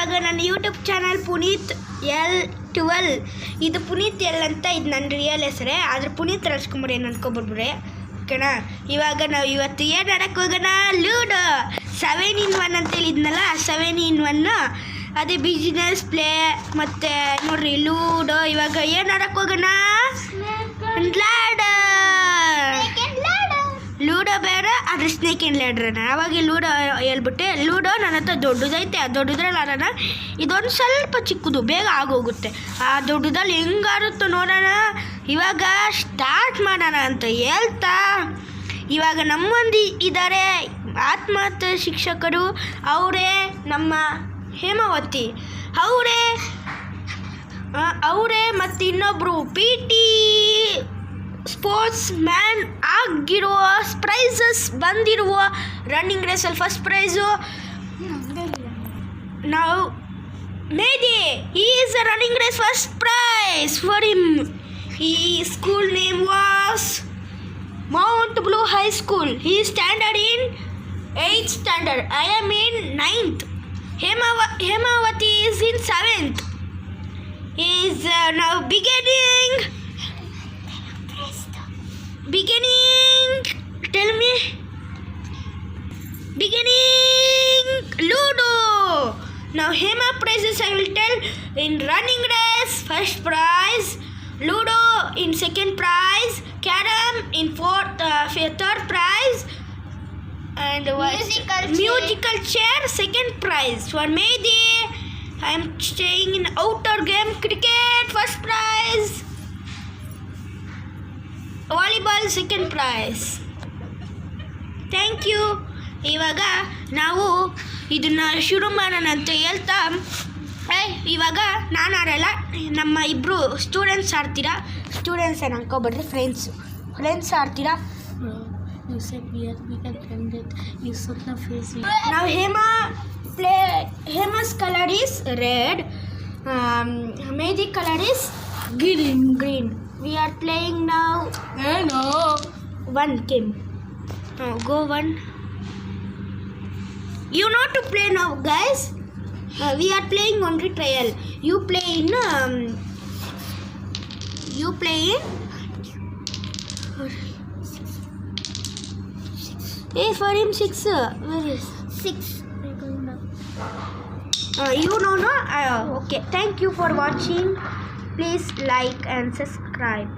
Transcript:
ಇವಾಗ ನನ್ನ YouTube channel Puneeth L12 ಇದು ಪುನೀತ್ L ಅಂತ ಇದು ನನ್ನ ರಿಯಲ್ ಹೆಸರೇ ಆದರೆ ಪುನೀತ್ ರಾಜ್ಕುಮಾರ್ ಏನು ಅನ್ಕೊಬಿಡ್ಬ್ರೆ ಓಕೆನಾ. ಇವಾಗ ನಾವು ಇವತ್ತು ಏನು ಆಡಕ್ಕೆ ಹೋಗೋಣ, ಲೂಡೋ 7-in-1 ಅಂತ ಹೇಳಿದ್ನಲ್ಲ, 7-in-1 ಅದೇ ಬಿಸ್ನೆಸ್ ಪ್ಲೇ ಮತ್ತು ನೋಡ್ರಿ ಲೂಡೋ. ಇವಾಗ ಏನು ಆಡಕ್ಕೆ ಹೋಗೋಣ, ಲೂಡೋ ಬೇರೆ ಆದರೆ ಸ್ನೇಕ್ ಆ್ಯಂಡ್ ಲ್ಯಾಡರ್. ಅವಾಗ ಲೂಡೋ ಹೇಳ್ಬಿಟ್ಟೆ. ಲೂಡೋ ನನ್ನ ಹತ್ರ ದೊಡ್ಡದೈತೆ, ಆ ದೊಡ್ಡದ್ರಲ್ಲಿ ಆಡೋಣ. ಇದೊಂದು ಸ್ವಲ್ಪ ಚಿಕ್ಕದು, ಬೇಗ ಆಗೋಗುತ್ತೆ. ಆ ದೊಡ್ಡದಲ್ಲಿ ಹೆಂಗಾರುತ್ತೋ ನೋಡೋಣ. ಇವಾಗ ಸ್ಟಾರ್ಟ್ ಮಾಡೋಣ ಅಂತ ಹೇಳ್ತಾ, ಇವಾಗ ನಮ್ಮೊಂದು ಇದ್ದಾರೆ ಆತ್ಮಹತ್ಯೆ ಶಿಕ್ಷಕರು, ಅವರೇ ನಮ್ಮ ಹೇಮಾವತಿ ಅವರೇ ಮತ್ತು ಇನ್ನೊಬ್ಬರು PT ಸ್ಪೋರ್ಟ್ಸ್ ಮ್ಯಾನ್ ಆಗಿರುವ ಪ್ರೈಸಸ್ ಬಂದಿರುವ ರನ್ನಿಂಗ್ ರೇಸಲ್ಲಿ ಫಸ್ಟ್ ಪ್ರೈಸು ನಾವು Medi. He is a running race first prize for him. ಈ school name was Mount Blue High School. He is standard in 8th standard. I am in 9th. Hemavati is in 7th. He is now beginning. Tell me. Beginning Ludo. Now Hema prizes I will tell. In running race first prize, Ludo in second prize, Carom in third prize, and musical chair second prize. For Mehdi, I am staying in outdoor game cricket first prize, volleyball second prize. Thank you. ಇವಾಗ ನಾವು ಇದನ್ನ ಶುರು ಮಾಡೋಣ ಅಂತ ಹೇಳ್ತಾ, ಇವಾಗ ನಾನು ಆಡಲ್ಲ, ನಮ್ಮ ಇಬ್ಬರು ಸ್ಟೂಡೆಂಟ್ಸ್ ಆಡ್ತೀರಾ. ಸ್ಟೂಡೆಂಟ್ಸ್ ಏನು ಅನ್ಕೊಬೇಡ್ರಿ, ಫ್ರೆಂಡ್ಸ್ ಆಡ್ತೀರಾ. ನಾವು Hema's colour is red, Medi colour is green. We are playing ನಾವು one game. Go one. You know to play now, guys. We are playing only trial. You play in for him 6. Where is 6? You know, no? Okay. Thank you for watching. Please like and subscribe.